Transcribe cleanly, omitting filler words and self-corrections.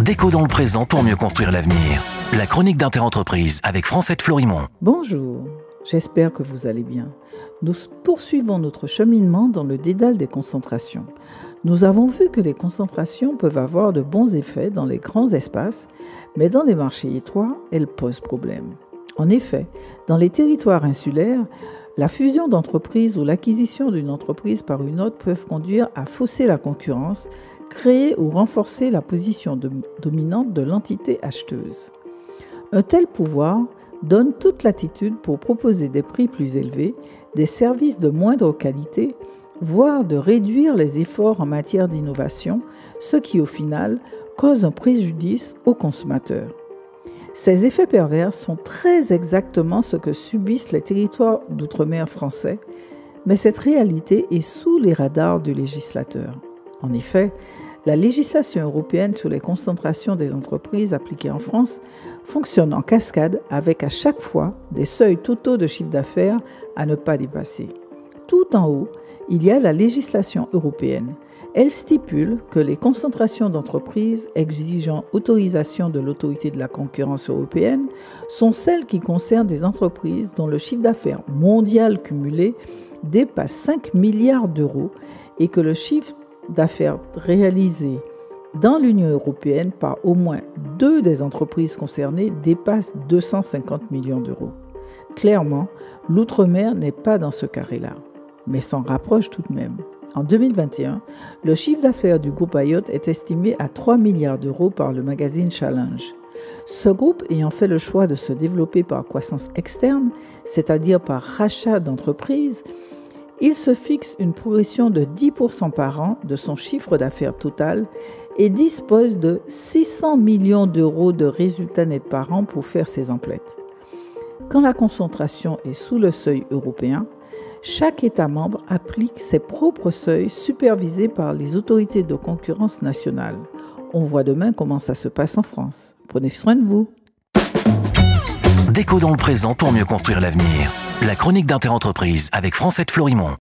Déco dans le présent pour mieux construire l'avenir. La chronique d'Interentreprise avec Francette Florimond. Bonjour, j'espère que vous allez bien. Nous poursuivons notre cheminement dans le dédale des concentrations. Nous avons vu que les concentrations peuvent avoir de bons effets dans les grands espaces, mais dans les marchés étroits, elles posent problème. En effet, dans les territoires insulaires, la fusion d'entreprises ou l'acquisition d'une entreprise par une autre peuvent conduire à fausser la concurrence, créer ou renforcer la position dominante de l'entité acheteuse. Un tel pouvoir donne toute latitude pour proposer des prix plus élevés, des services de moindre qualité, voire de réduire les efforts en matière d'innovation, ce qui au final cause un préjudice aux consommateurs. Ces effets pervers sont très exactement ce que subissent les territoires d'outre-mer français, mais cette réalité est sous les radars du législateur. En effet, la législation européenne sur les concentrations des entreprises appliquées en France fonctionne en cascade avec à chaque fois des seuils totaux de chiffre d'affaires à ne pas dépasser. Tout en haut, il y a la législation européenne. Elle stipule que les concentrations d'entreprises exigeant autorisation de l'autorité de la concurrence européenne sont celles qui concernent des entreprises dont le chiffre d'affaires mondial cumulé dépasse 5 milliards d'euros et que le chiffre d'affaires réalisé dans l'Union européenne par au moins 2 des entreprises concernées dépasse 250 millions d'euros. Clairement, l'outre-mer n'est pas dans ce carré-là, mais s'en rapproche tout de même. En 2021, le chiffre d'affaires du groupe Ayotte est estimé à 3 milliards d'euros par le magazine Challenge. Ce groupe ayant fait le choix de se développer par croissance externe, c'est-à-dire par rachat d'entreprises, il se fixe une progression de 10% par an de son chiffre d'affaires total et dispose de 600 millions d'euros de résultats nets par an pour faire ses emplettes. Quand la concentration est sous le seuil européen, chaque État membre applique ses propres seuils supervisés par les autorités de concurrence nationales. On voit demain comment ça se passe en France. Prenez soin de vous. Déco dans le présent pour mieux construire l'avenir. La chronique d'Interentreprise avec Francette Florimond.